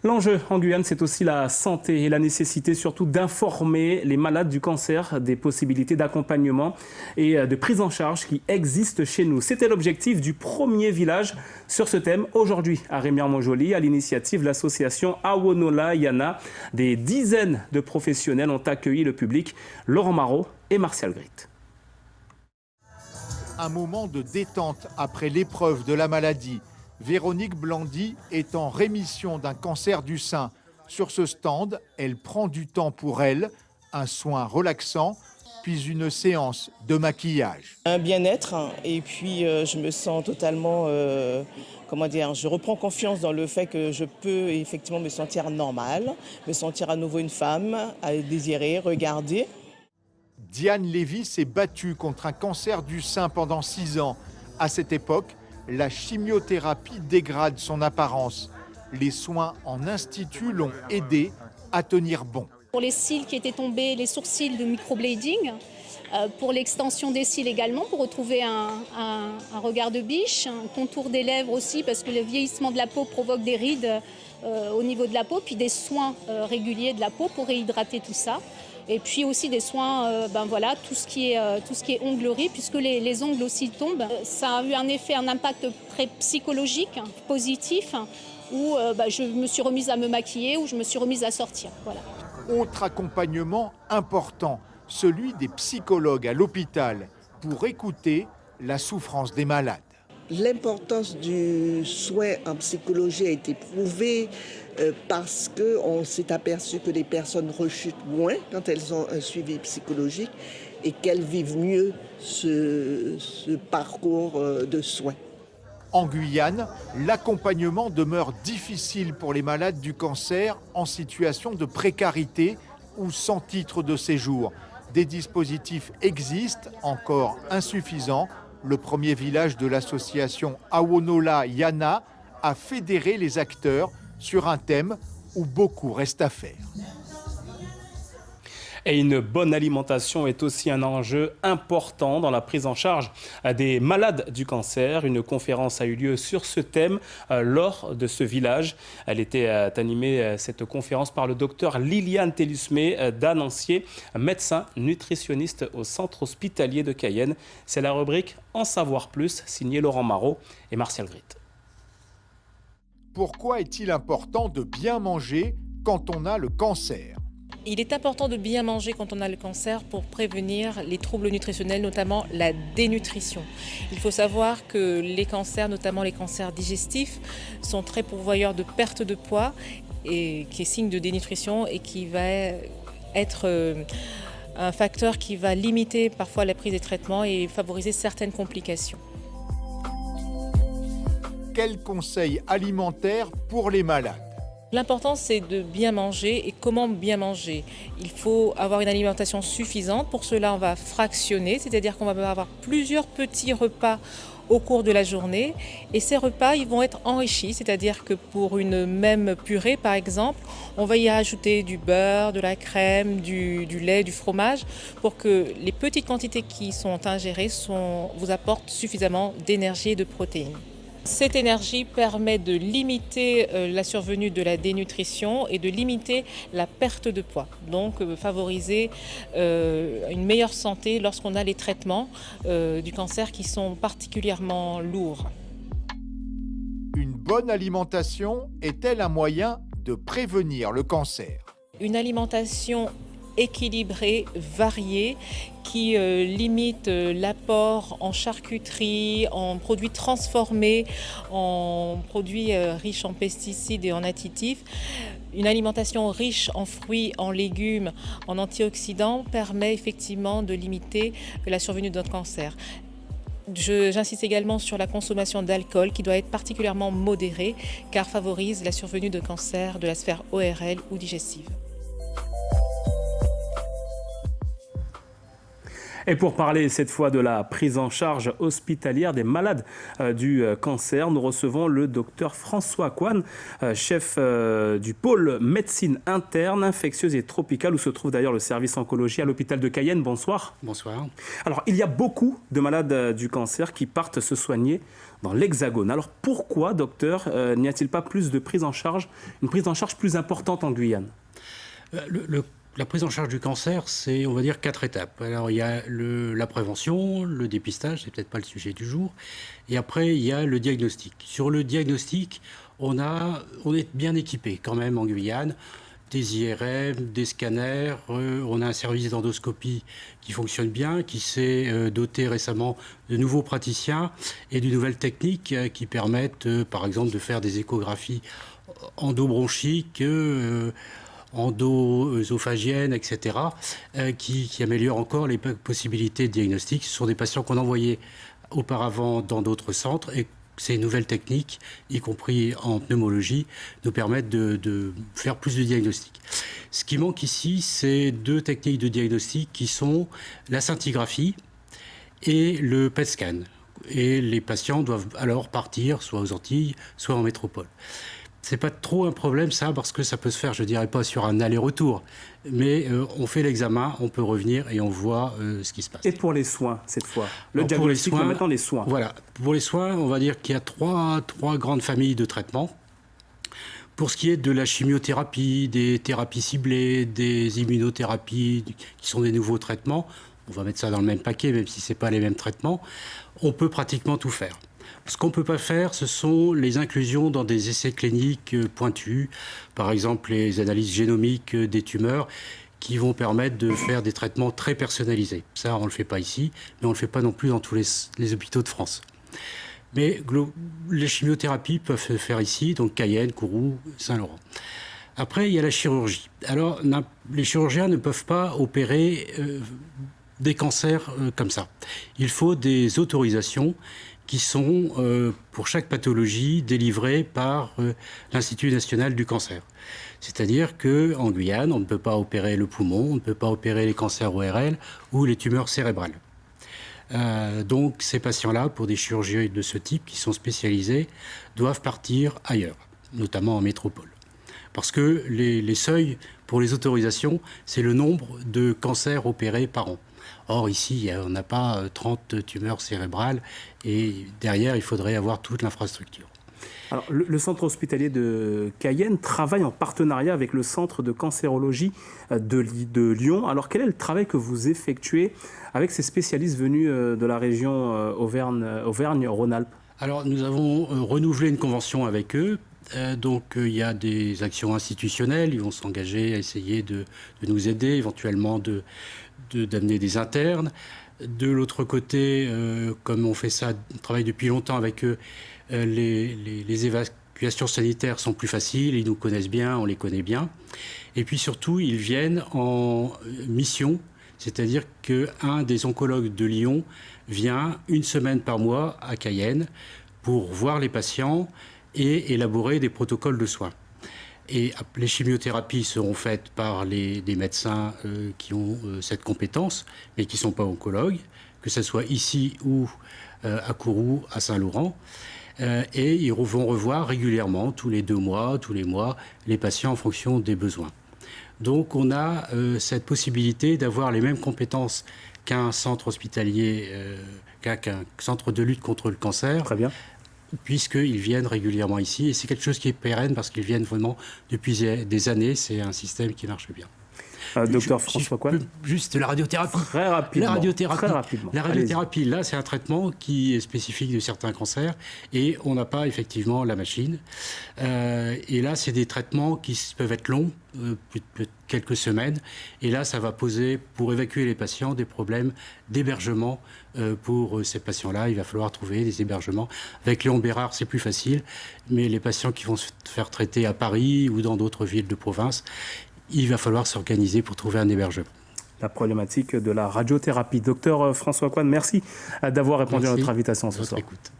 L'enjeu en Guyane, c'est aussi la santé et la nécessité surtout d'informer les malades du cancer des possibilités d'accompagnement et de prise en charge qui existent chez nous. C'était l'objectif du premier village sur ce thème aujourd'hui à Rémière-Montjoly, à l'initiative de l'association Awonola Yana. Des dizaines de professionnels ont accueilli le public. Laurent Marot et Martial Grit. Un moment de détente après l'épreuve de la maladie. Véronique Blandy est en rémission d'un cancer du sein. Sur ce stand, elle prend du temps pour elle, un soin relaxant, puis une séance de maquillage. Un bien-être et puis je me sens totalement, je reprends confiance dans le fait que je peux effectivement me sentir normale, me sentir à nouveau une femme, à désirer, regarder. Diane Lévy s'est battue contre un cancer du sein pendant 6 ans. À cette époque, la chimiothérapie dégrade son apparence. Les soins en institut l'ont aidé à tenir bon. Pour les cils qui étaient tombés, les sourcils de microblading, pour l'extension des cils également, pour retrouver un regard de biche, un contour des lèvres aussi, parce que le vieillissement de la peau provoque des rides au niveau de la peau, puis des soins réguliers de la peau pour réhydrater tout ça. Et puis aussi des soins, tout ce qui est onglerie, puisque les ongles aussi tombent. Ça a eu un impact très psychologique, positif, où je me suis remise à me maquiller, où je me suis remise à sortir. Voilà. Autre accompagnement important, celui des psychologues à l'hôpital, pour écouter la souffrance des malades. L'importance du soin en psychologie a été prouvée parce qu'on s'est aperçu que les personnes rechutent moins quand elles ont un suivi psychologique et qu'elles vivent mieux ce parcours de soins. En Guyane, l'accompagnement demeure difficile pour les malades du cancer en situation de précarité ou sans titre de séjour. Des dispositifs existent, encore insuffisants. Le premier village de l'association Awonola Yana a fédéré les acteurs sur un thème où beaucoup reste à faire. Et une bonne alimentation est aussi un enjeu important dans la prise en charge des malades du cancer. Une conférence a eu lieu sur ce thème lors de ce village. Elle était animée, cette conférence, par le docteur Liliane Tellusmé d'Anancier, médecin nutritionniste au centre hospitalier de Cayenne. C'est la rubrique En savoir plus, signée Laurent Marot et Martial Grit. Pourquoi est-il important de bien manger quand on a le cancer ? Il est important de bien manger quand on a le cancer pour prévenir les troubles nutritionnels, notamment la dénutrition. Il faut savoir que les cancers, notamment les cancers digestifs, sont très pourvoyeurs de perte de poids, et qui est signe de dénutrition et qui va être un facteur qui va limiter parfois la prise des traitements et favoriser certaines complications. Quels conseils alimentaires pour les malades ? L'important, c'est de bien manger. Et comment bien manger ? Il faut avoir une alimentation suffisante. Pour cela, on va fractionner, c'est-à-dire qu'on va avoir plusieurs petits repas au cours de la journée. Et ces repas, ils vont être enrichis, c'est-à-dire que pour une même purée, par exemple, on va y rajouter du beurre, de la crème, du lait, du fromage, pour que les petites quantités qui sont ingérées vous apportent suffisamment d'énergie et de protéines. Cette énergie permet de limiter la survenue de la dénutrition et de limiter la perte de poids. Donc favoriser une meilleure santé lorsqu'on a les traitements du cancer qui sont particulièrement lourds. Une bonne alimentation est-elle un moyen de prévenir le cancer ? Une alimentation équilibrée, variée, qui limite l'apport en charcuterie, en produits transformés, en produits riches en pesticides et en additifs. Une alimentation riche en fruits, en légumes, en antioxydants permet effectivement de limiter la survenue d'un cancer. J'insiste également sur la consommation d'alcool qui doit être particulièrement modérée car favorise la survenue de cancers de la sphère ORL ou digestive. Et pour parler cette fois de la prise en charge hospitalière des malades du cancer, nous recevons le docteur François Coine, chef du pôle médecine interne, infectieuse et tropicale, où se trouve d'ailleurs le service oncologie à l'hôpital de Cayenne. Bonsoir. Bonsoir. Alors, il y a beaucoup de malades du cancer qui partent se soigner dans l'Hexagone. Alors, pourquoi, docteur, n'y a-t-il pas plus de prise en charge, une prise en charge plus importante en Guyane ? La prise en charge du cancer, c'est, on va dire, 4 étapes. Alors, il y a la prévention, le dépistage, c'est peut-être pas le sujet du jour. Et après, il y a le diagnostic. Sur le diagnostic, on est bien équipé quand même en Guyane. Des IRM, des scanners, on a un service d'endoscopie qui fonctionne bien, qui s'est doté récemment de nouveaux praticiens et de nouvelles techniques qui permettent, par exemple, de faire des échographies endobronchiques, endo-œsophagiennes, etc., qui améliorent encore les possibilités de diagnostic. Ce sont des patients qu'on envoyait auparavant dans d'autres centres et ces nouvelles techniques, y compris en pneumologie, nous permettent de faire plus de diagnostics. Ce qui manque ici, c'est 2 techniques de diagnostic qui sont la scintigraphie et le PET scan. Et les patients doivent alors partir soit aux Antilles, soit en métropole. C'est pas trop un problème ça, parce que ça peut se faire, je dirais pas sur un aller-retour, mais on fait l'examen, on peut revenir et on voit ce qui se passe. Et pour les soins, cette fois, le diagnostic, mais maintenant les soins. Voilà, pour les soins, on va dire qu'il y a trois grandes familles de traitements. Pour ce qui est de la chimiothérapie, des thérapies ciblées, des immunothérapies, qui sont des nouveaux traitements, on va mettre ça dans le même paquet, même si ce n'est pas les mêmes traitements, on peut pratiquement tout faire. Ce qu'on ne peut pas faire, ce sont les inclusions dans des essais cliniques pointus, par exemple les analyses génomiques des tumeurs, qui vont permettre de faire des traitements très personnalisés. Ça, on ne le fait pas ici, mais on ne le fait pas non plus dans tous les hôpitaux de France. Mais les chimiothérapies peuvent se faire ici, donc Cayenne, Kourou, Saint-Laurent. Après, il y a la chirurgie. Alors, les chirurgiens ne peuvent pas opérer des cancers comme ça. Il faut des autorisations qui sont, pour chaque pathologie, délivrées par l'Institut national du cancer. C'est-à-dire qu'en Guyane, on ne peut pas opérer le poumon, on ne peut pas opérer les cancers ORL ou les tumeurs cérébrales. Donc ces patients-là, pour des chirurgies de ce type qui sont spécialisés, doivent partir ailleurs, notamment en métropole. Parce que les seuils pour les autorisations, c'est le nombre de cancers opérés par an. Or, ici, on n'a pas 30 tumeurs cérébrales et derrière, il faudrait avoir toute l'infrastructure. Alors, le centre hospitalier de Cayenne travaille en partenariat avec le centre de cancérologie de Lyon. Alors, quel est le travail que vous effectuez avec ces spécialistes venus de la région Auvergne-Rhône-Alpes ? Alors, nous avons renouvelé une convention avec eux. Donc, il y a des actions institutionnelles. Ils vont s'engager à essayer de nous aider, éventuellement d'amener des internes. De l'autre côté, comme on fait ça, on travaille depuis longtemps avec eux, les évacuations sanitaires sont plus faciles, ils nous connaissent bien, on les connaît bien. Et puis surtout, ils viennent en mission, c'est-à-dire qu'un des oncologues de Lyon vient 1 semaine par mois à Cayenne pour voir les patients et élaborer des protocoles de soins. Et les chimiothérapies seront faites par des médecins qui ont cette compétence, mais qui ne sont pas oncologues, que ce soit ici ou à Kourou, à Saint-Laurent. Et ils vont revoir régulièrement, tous les 2 mois, tous les mois, les patients en fonction des besoins. Donc on a cette possibilité d'avoir les mêmes compétences qu'un centre hospitalier, qu'un centre de lutte contre le cancer. Très bien. Puisqu'ils viennent régulièrement ici. Et c'est quelque chose qui est pérenne parce qu'ils viennent vraiment depuis des années. C'est un système qui marche bien. Docteur François Coine. Juste la radiothérapie. Très rapidement. Très rapidement. La radiothérapie, là, c'est un traitement qui est spécifique de certains cancers et on n'a pas effectivement la machine. Et là, c'est des traitements qui peuvent être longs, quelques semaines. Et là, ça va poser, pour évacuer les patients, des problèmes d'hébergement pour ces patients-là. Il va falloir trouver des hébergements. Avec Léon Bérard, c'est plus facile. Mais les patients qui vont se faire traiter à Paris ou dans d'autres villes de province, il va falloir s'organiser pour trouver un hébergement. La problématique de la radiothérapie. Docteur François Coine, merci d'avoir répondu à notre invitation ce soir. Écoute.